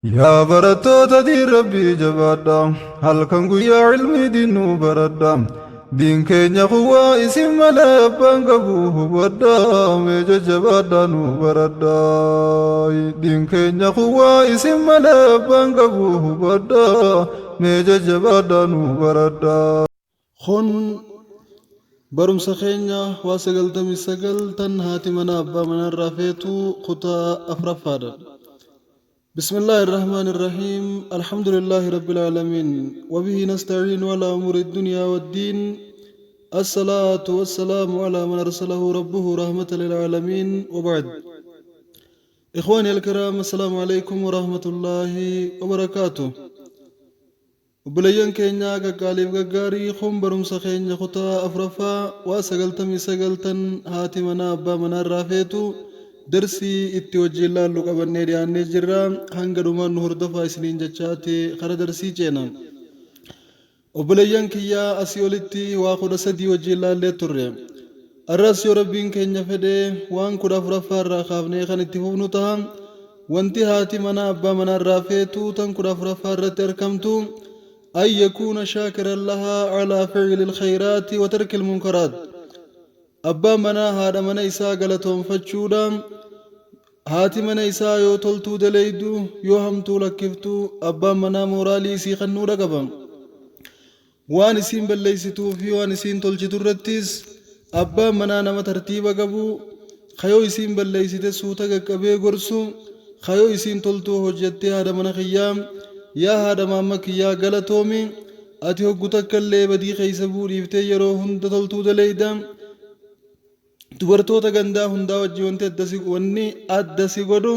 yaa barattoota diin rabbii jabaadhaa halkan guyyaa ilmii diinuu baradhaa diin keenya quwwaa isin malee abbaan qabu hubadhaa mee jajjabaadhaa nu baradhaa diin keenya quwwaa isin malee abbaan qabu hubadhaa mee jajjabaadhaa nu baradhaa. Kun barumsa keenya waa 99 haati manaa abbaa manarraa feetu kutaa afuraffaadha. بسم الله الرحمن الرحيم الحمد لله رب العالمين وبه نستعين على أمور الدنيا والدين الصلاة والسلام على من أرسله ربه رحمة للعالمين وبعد إخواني الكرام السلام عليكم ورحمة الله وبركاته وبليان كينيا قاليب قاري خم برمسا كينيا خطا أفرفا وسقلتمي سقلتن هاتي منا أبا منا رافيتو درسي اتوجيلا لوكا بنيري آني جرا هنگرمان نهر دفا اسنين جچاتي خرا درسي جينا وبليان كيا اسيولتي واخد سدي وجيلا اللي ترى الرأس يوربين كينيا فده وان كدا فرفا راخافني خان اتفوفنو تهم وانتي هاتي منا أبا منا رافيتو تن كدا فرفا رتركمتو أن يكون شاكرا لها على فعل الخيرات وترك المنكرات أبا منا هذا منا إساء غلطهم فجودا هاتي منا إساء يو تلتو دليدو يو همتو لكفتو أبا منا مورالي إسي خنو رقبا وان إسين بلليستو في وان إسين تلجتو رتيس أبا منا نما ترتيبا قبو خيو إسين بلليستي سوتا قبي قرسو خيو إسين تلتو حجتي هذا منا خيام يا هذا مامك يا غلطومي أتي هقوتك اللي بدي خيسبو ريفتي يرو هند تلتو دليدا dubartoota gandaa hundaa wajji wanni addasi godhu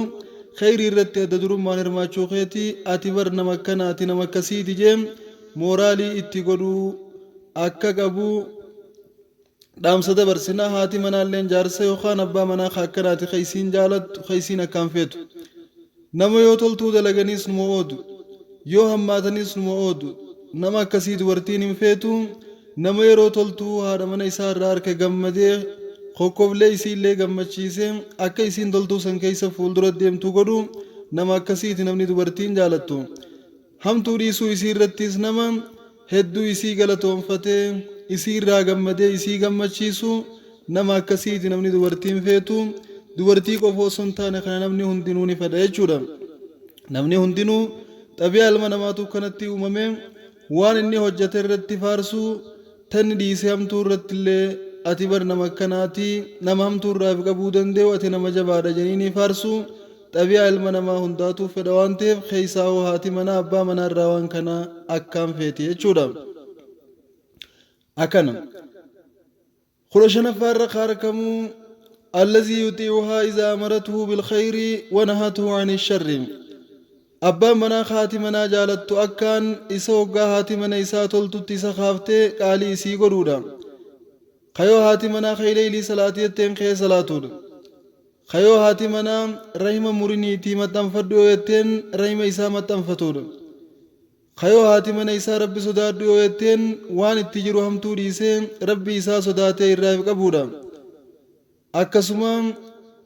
khayrii irratti adda durummaan hirmaachuu keeti ati bar nama akkanaati nama akkasiiti jeem mooraalii itti godhu akka qabu dhaamsa dabarsinaa haati manaalleen jaarsa yookaan abbaa manaa akkanaati khaysiin jaalattu khaysiin akkaan feetu nama yoo toltuu dalaganiis numa oodu yoo hammaatanis numa oodu nama akkasii dubartiin hin feetu nama yeroo toltuu haadha mana isaa irraa harka gammadee Kokoblee isiillee gammachiise akka isiin toltuu san keessa fuuldura deemtu godhu nama akkasiiti namni dubartiin jaalattu hamtuu dhiisuu isii irrattis nama hedduu isii galatoonfatee isii irraa gammadee isii gammachiisu nama akkasiiti namni dubartiin feetu dubartii qofa osoo hin taane kana namni hundinuu ni fedha jechuudha namni hundinuu xabiyaa ilma namaatu kanatti uumame waan inni hojjete irratti faarsuu tanni dhiisee hamtuu irratti illee ati bar nama akkanaati nama hamtuu irraa fi qabuu danda'u ati nama jabaadha jeniini faarsu xabiyaa ilma namaa hundaatu fedha waan ta'eef keessaa hoo haati manaa abbaa manaa irraa waan kana akkaan feeti jechuudha akkana kudha shanaffaa irra kaarkamuu allazii yuxiicuhaa izaa amaratuhu bilkhayri wanahatuhu ani sharri abbaan manaa haati manaa jaalattu akkaan isa hoggaa haati mana isaa toltutti isa kaaftee qaalii isii godhuudha خيو هاتي منا خيلي لي صلاتي يتين خي صلاتود خيو هاتي منا رحم مريني تي متن فدو يتين رحم إسا متن فتود خيو هاتي منا إسا ربي صدات دو يتين وان اتجرو هم توري سين ربي إسا صداتي الرائف قبودا أكسما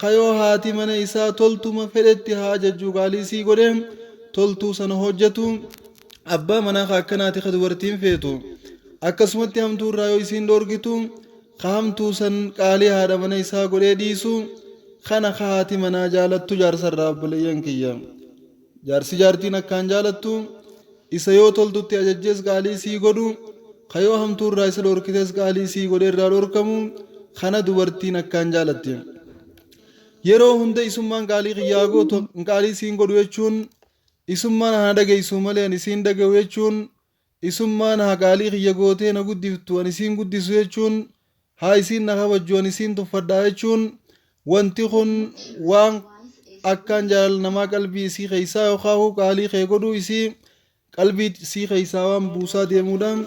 خيو هاتي منا إسا تلتو مفرد حاجة جوغالي سي قدم تلتو سنهجتو أبا منا خاكناتي خدورتين فيتو أكسما تيام تور رايو إسين دورگتو خامتو سن قالي هذا من إسا قولي ديسو خانا خاتي منا جالتو جارس الراب بليان كيا جارسي جارتين اكان جالتو إسا يو تلتو تيججز قالي سي قدو خيو هم تور رئيس الوركتس قالي سي قولي رالوركمو خانا دوبرتين اكان جالتين يرو هند إسمان قالي غياغو قالي سين قدو يچون إسمان هادا إسو ملي نسين دقو يچون إسمان ها قالي غياغوتي نقودفتو ونسين قدسو يچون haa isiin na kabajjoon isiin tuffadhaa jechuun wanti kun waan akkaan jaalala namaa qalbii isii keessaa yookaan qaalii kee godhuu isii qalbii isii keessaa waan buusaa deemuudhaan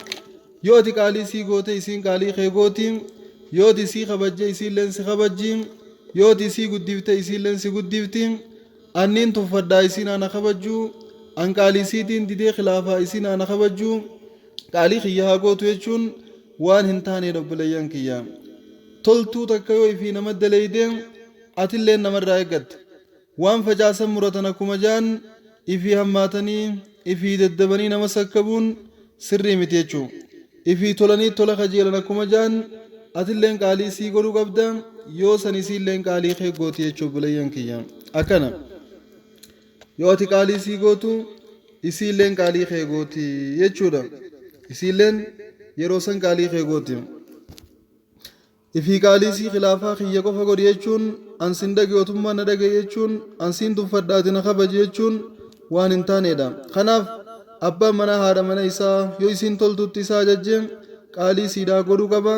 yoo ati qaalii isii goote isiin qaalii kee gooti yoo ati isii kabajje isiilleen si kabajji yoo ati isii guddifte isiilleen si guddifti anniin tuffadhaa isiin ana kabajjuu an qaalii isiitiin didee khilaafaa isiin ana kabajjuu qaalii kiyyaa haa gootu jechuun waan hin taane dobbilayyan kiyya toltuu takka yoo ifii nama daleeyde atilleen namarraa eeggatte waan facaasan muratan akkuma jaan ifii hammaatanii ifii daddabanii nama sakkabuun sirrii miti jechuudha. Ifii tolanii tola kajeelan akkuma jaan atilleen qaalii sii godhuu qabda yoo san isiilleen qaalii kee gooti jechuudha bulayyan kiyya. Akkana yoo ati qaalii sii gootu isiilleen qaalii kee gooti jechuudha. Isiilleen yeroo san qaalii kee gooti. Ifii qaalii sii khilaafaa kiyya qofa godhi jechuun ansin dhageyootummaa na dhagaye jechuun ansiin tuffadhaati na kabaje jechuun waan hin taanedha. Kanaaf abbaan manaa haadha mana isaa yoo isiin toltutti isaa ajajje qaalii siidhaa godhuu qaba.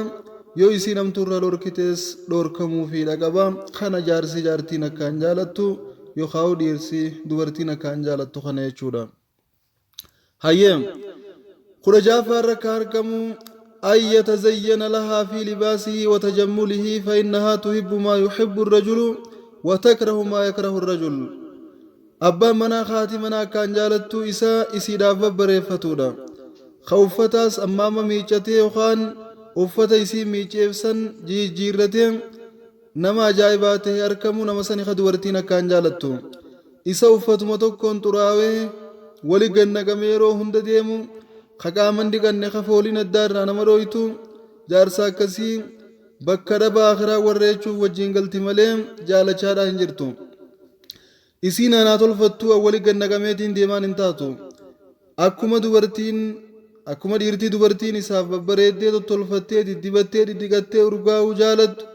Yoo isiin hamtuurra dhorkitees dhorkamuufiidha qaba. Kana jaarsi jaartiin akkaan jaalattu yookaan dhiirsi dubartiin akkaan jaalattu kana jechuudha. Hayyee kudha jaafaarra akka argamu أن يتزين لها في لباسه وتجمله فإنها تحب ما يحب الرجل وتكره ما يكره الرجل. أبا منا خاتي منا كان جالتو إسا بريفتودا خوفتاس أمام ميچتي وخان أفتا إسي ميچيفسن جيرتي نما جايباته أركمو نمسن خدورتين كان جالتو إسا أفت متوكون تراوي ولي جنة ميرو هند ديمو خقامن diganne kafooliin addaarraa nama dhooytu jaarsa akkasii bakka dhaba akhiraa warreechuuf wajjin galti malee jaalachaadhaa hin jirtu. Isiin anaa tolfattuu awwali gannagameetiin deemaan hin taatu. Akkuma dhiirtii dubartiin isaaf babbareeddee tottolfattee diddibattee diddiqattee urgaa'uu jaalattu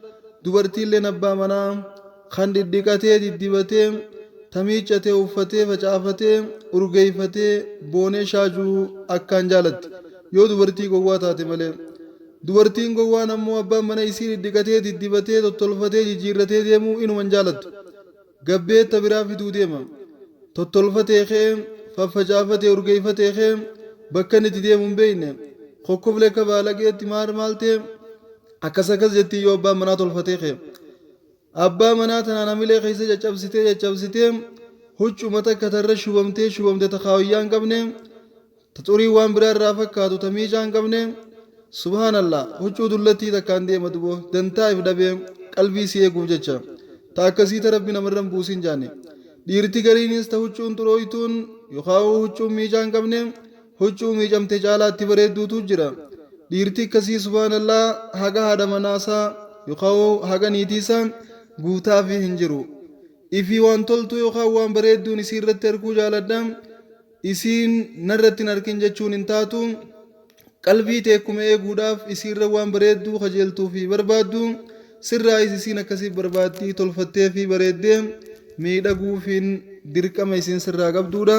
dubartiilleen abbaa manaa kan diddiqatee diddibatee tamiiccatee uffatee facaafatee urgeeyfatee boonee shaajuu akkaan jaalatti yoo dubartii gowwaa taate malee. Dubartiin gowwaan ammoo abbaan mana isii diddiqatee diddibatee tottolfatee jijjiirratee deemuu inuman jaalattu. Gabbeetta biraa fiduu deema. Tottolfatee kee faffacaafatee urgeeyfatee kee bakka inni itti deemu hin beekne kokkoblee akka baalageetti maal ta'e akkas jetti yoo abbaan manaa tolfatee kee. Abbaa manaa tanaan hamilee keessa caccabsitee huccuma takka tarra shubamte takaawiyyaa hin qabne xurii waan biraa irraa fakkaatu tamiicaa hin qabne subhaanallah huccuu dullattii takkaan deema duboo dantaa if dhabee qalbii si eeguuf jecha ta akkasiita rabbi namarran buusin jaanne. Dhiirti gariinis ta huccuun xurooytuun yookaan huccuun miicaa hin qabne huccuu miicamte caalaatti bareedduutu jira. Dhiirti akkasii subhaanallah haga haadha manaasaa yookaan haga niitiisaa guutaafii hin jiru. Ifii waan toltu yookaan waan bareedduun isii irratti arguu jaaladha. Isiin narratti hin arkin jechuun hin taatu. Qalbii teekkuma eeguudhaaf isiirra waan bareedduu kajeeltuu fi barbaaddu sirraa isiin akkasii barbaaddi tolfattee fi bareeddee miidhaguufiin dirqama isiin sirraa qabduudha.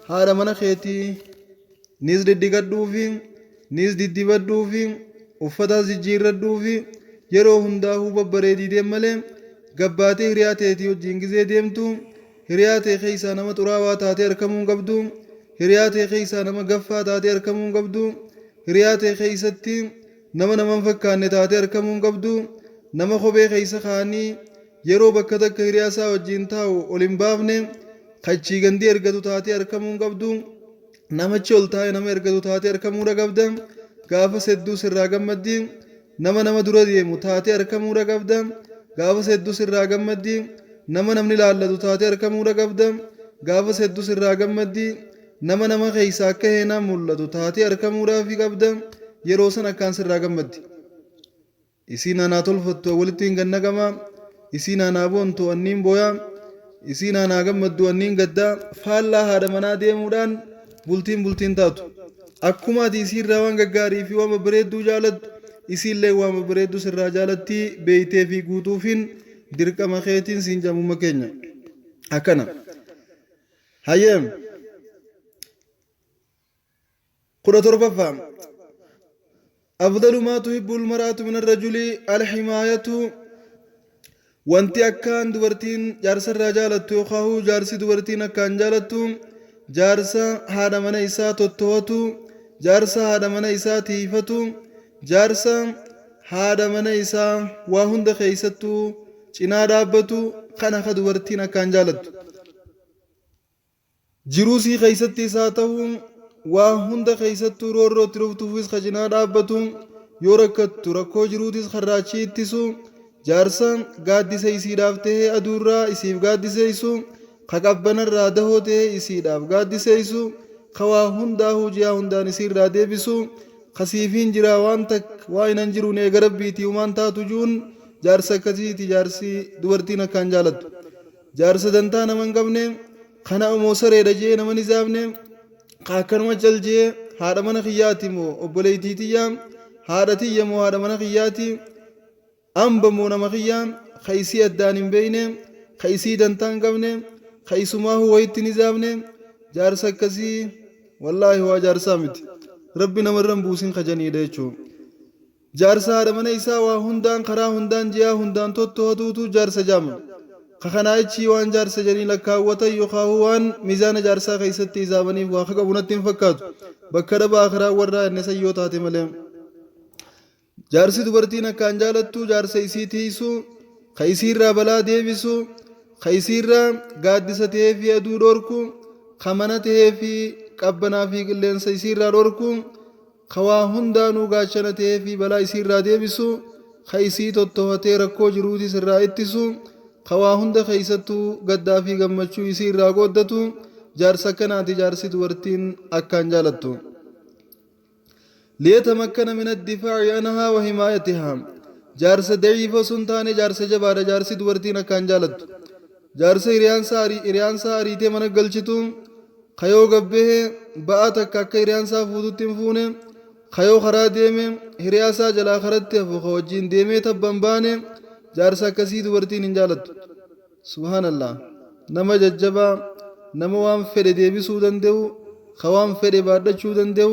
Haadha mana keetii nis diddigadhuufi nis diddibadhuufi uffatas jijjiirradhuufi yeroo hundaa'uu babbareedii deem malee gabbaatee hiriyaa teetii wajjin gizee deemtu hiriyaa tee keessaa nama xuraawaa taatee argamuu hin qabdu. Hiriyaa tee keessaa nama gaffaa taatee argamuu hin qabdu. Hiriyaa tee keessatti nama hin fakkaanne taatee argamuu hin qabdu. Nama kophee keessa kaanii yeroo bakka takka hiriyaa isaa wajjin taa'u ol hin baafne kachii gandii ergatu taatee argamuu hin qabdu. Namichi ol taa'e nama ergatu taatee argamuudha qabda. Gaafa sedduu sirraa gammaddi. Nama dura deemu taatee argamuudha qabda. Gaafa sedduu sirraa gammaddi. Namni laallatu taatee argamuudha qabda. Gaafa sedduu sirraa gammaddi. Nama keessa akka heenaan mul'atu taatee argamuudhaaf qabda. Yeroo san akkaan sirraa gammaddi. Isiin anaa tolfattu walitti hin gannaqama. Isiin anaa boontu anniin booyaa. Isiin anaa gammaddu anniin gaddaa. Faallaa haadha manaa deemuudhaan bultiin taatu. Akkuma ati isiirraa waan gaggaarii fi waan babbareedduu jaalattu isiillee waan babbareedduu sirraa jaalatti beeytee fi guutuufiin dirqama keetiin siin jamuma keenya. Akkana. Hayyeem. 17 أفضل ما تحب المرأة من الرجل الحماية وانت أكان دورتين جارس الرجالة توخاه جارس دورتين أكان جالتو جارس هذا من إساء تتوتو جارس هذا من إساء تيفتو جارس هذا من إساء وهند خيستو چنا رابطو خنخ دورتين أكان جالتو جروسي خيستي ساتو وهند خيستو رورو تروفتوفيس خجنا رابطو يوركتو ركو جروتيس خراچي اتسو جارسا گادی سيسي رافته ادورا اسيف گادی سيسو kaqabbana irraa dahotee isiidhaaf gaaddiseysu kawaa hundaahuu ji'a hundaan isiirraa deebisu kasiifiin jira waan takka waa hinan jiruun eega rabbiitii umaan taatu juun jaarsa akkasiiti jaarsi dubartiin akkaan jaalattu jaarsa dantaa nama hin qabne kana immoo sareedha jee nama ni zaabne akkanuma caljee haadha mana kiyyaati moo obboleeytii tiyyaa haadha tiyya moo haadha mana kiyyaati amba moo nama kiyyaa kaisii addaan hin beeyne kaisii dantaa hin qabne kaisumaahu wayitti ni zaabne jaarsa akkasii wallaahi waa jaarsaa miti rabbi namarran buusin kajaniidha jechuun jaarsa haadha mana isaa waa hundaan karaa hundaan ji'a hundaan tottohatuutu jaarsa jaama kakanaa'ichi waan jaarsa janii lakkaawwatan yookaan waan miizaana jaarsaa keessatti isaabaniif waa qabunatti hin fakkaatu bakka dhabaa karaa warraa inni sayyoo taate malee jaarsi dubartiin akkaan jaalattu jaarsa isii tiisu ka isiirraa balaa deebisu ka isiirraa gaaddisa ta'ee fi aduu dhorku ka mana ta'ee fi qabbanaa fi qilleensa isiirraa dhorku ka waa hundaanuu gaachana ta'ee fi balaa isiirraa deebisu ka isii tottofatee rakkoo jiruutis irraa ittisu ka waa hunda keessattuu gaddaa fi gammachuu isiirraa qooddatu jaarsa akkanaati jaarsi dubartiin akkaan jaalattu. ليتمكن من الدفاع عنها وحمايتها جارس ضعيف سنتان جارس جبار جارس دورتين كان جالت جارس إريان ساري تمن قلشتو خيو قبه بآتك كاك إريان سافوتو تنفونه خيو خرا ديمه هرياسا جلا خرد فخوجين ديمه تبنبانه جارس كسي دورتين جالت سبحان الله نما ججبا نما وام فره ديبي سودن ديو خوام فره بادة چودن ديو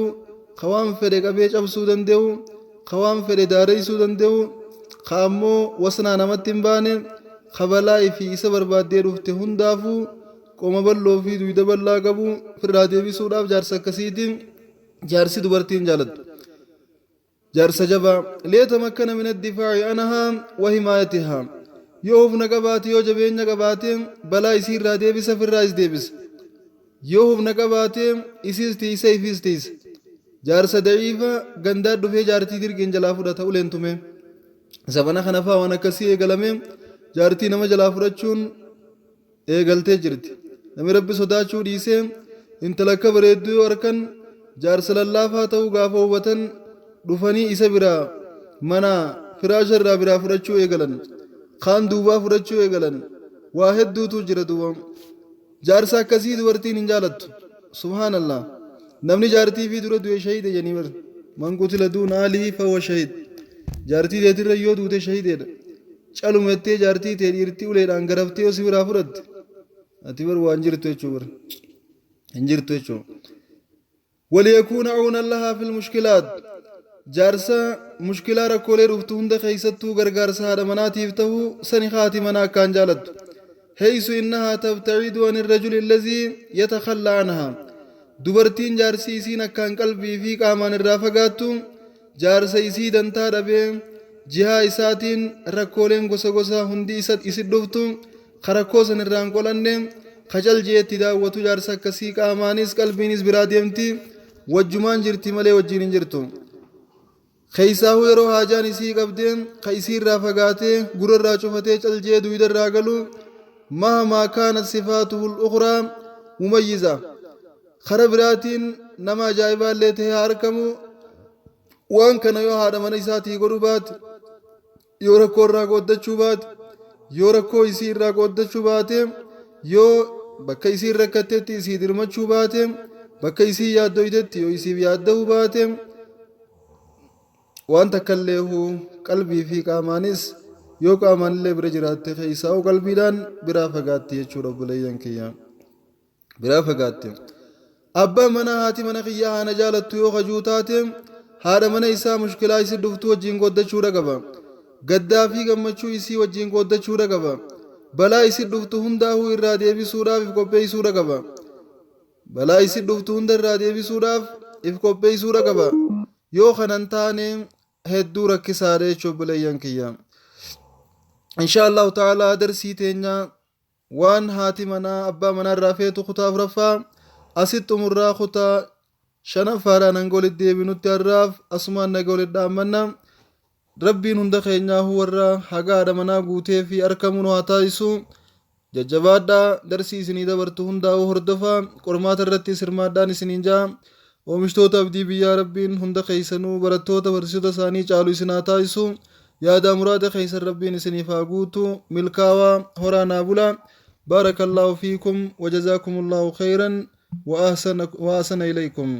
خوام فره قبيج اب سودن ديو خوام فره داري سودن ديو خامو وسنا نمت تنبانه خبلائی فی اسا برباد دے رفتے ہندافو قوم بلو فی دوید بلا قبو پھر رادے بھی سوڑاف جارسا کسیدین جارسی دوبرتین جالت جارسا جبا لیتمکن من الدفاع عنها وحمایتها یو حفن قباتی یو جبین قباتی بلا اسیر رادے بھی سفر راز دے بس یو حفن قباتی اسیز تیسا افیز تیس جارسا دعیفا گندار دفع جارتی در گنجلافو رتا اولین تمہیں زبانا خنفا وانا کسی اگلمیں jaartii nama jalaa fudhachuun eegaltee jirti namni rabbi sodaachuu dhiisee intala akka bareedduu yoo arkan jaarsa lallaafaa ta'uu gaafa hubatan dhufanii isa biraa mana firaasha irraa biraa fudhachuu eegalan kaan duubaa fudhachuu eegalan waa hedduutu jira duuba jaarsa akkasii dubartiin hin jaalattu subhaanallah namni jaartii fi dura du'e shahiide janii bar man qutila duuna aalihi fahuwa shahiid jaartii deetirra yoo duute shahiideedha calumettee jaartii tee dhiirtii uleedhaan garaftee yoo si biraa fudhatte ati bar waan jirtu jechuu bar hin jirtu jechuu waliyakuuna cawnan lahaa fi lmushkilaat jaarsa mushkilaa rakkoolee dhuftu hunda keeysattuu gargaarsa haadha manaatiif tahuu sani haati manaa akkaan jaalattu heysu innahaa tabtacidu an irrajuli allazii yatakallaa anhaa dubartiin jaarsi isiin akkaan qalbii fi qaamaan irraa fagaattu jaarsa isii dantaa dhabee jihaa isaatiin rakkooleen gosa gosa hundi isin dhuftu karakkoo san irraan qolanne kacal jeetti daawwatu jaarsa akkasii qaamaanis qalbiinis biraa deemti wajjumaan jirti malee wajjiin hin jirtu keeysaahu yeroo haajaan isii qabdee ka isii irraa fagaatee gura irraa cufatee caljee duyda irraa galu mahamaa kaanat sifaatuhu lukhraa mumayyiza kara biraatiin nama ajaa'ibaallee tahee arkamu waan kana yoo haadha mana isaatii godhu baate yoo rakkoo irraa qooddachuu baate yoo rakkoo isii irraa qooddachuu baate yoo bakka isii rakkattetti isii dirmachuu baate bakka isii yaaddoytetti yoo isiif yaaddahuu baate waan takkalleehu qalbii fi qaamaanis yoo qaamaanillee bira jiraatte keeysaa'u qalbiidhaan biraa fagaatti jechuudha obboleeyyan kiyya biraa fagaatte abbaan manaa haati mana kiyyaa haana jaalattu yoo kajuu taate haadha mana isaa mushkilaa isii dhuftu wajjiin qooddachuudha qaba gaddaa fi gammachuu isii wajjiin qooddachuudha qaba balaa isii dhuftu hundaahuu irraa deebisuudhaaf if qopheessuudha qaba balaa isii dhuftu hunda irraa deebisuudhaaf if qopheessuudha qaba yoo kanan taane hedduu rakkisaadha jechuu obboleeyyan kiyya insha allahu ta'ala darsii teenya waan haati manaa abbaa manaa irraa feetu kutaa afuraffaa asitti xumurraa kutaa shanaffaadhaan hanga walitti deebinutti har'aaf asumaan naga walitti dhaammanna rabbiin hunda keenyaa warra haga haadha manaa guutee fi argamuun haa taasisu jajjabaadhaa darsii isinii dabartu hundaa'uu hordofaa qormaata irratti sirmaadhaan isiniin jaa oomishtoota abdii biyyaa rabbiin hunda keeysanuu barattoota barsiisota isaanii caalu isin haa taasisu yaada muraada keeysan rabbiin isiniif haa guutu milkaawaa horaanaa bulaa baarakallahu fiikum wajazaakumullahu khayran wa ahsana ilaykum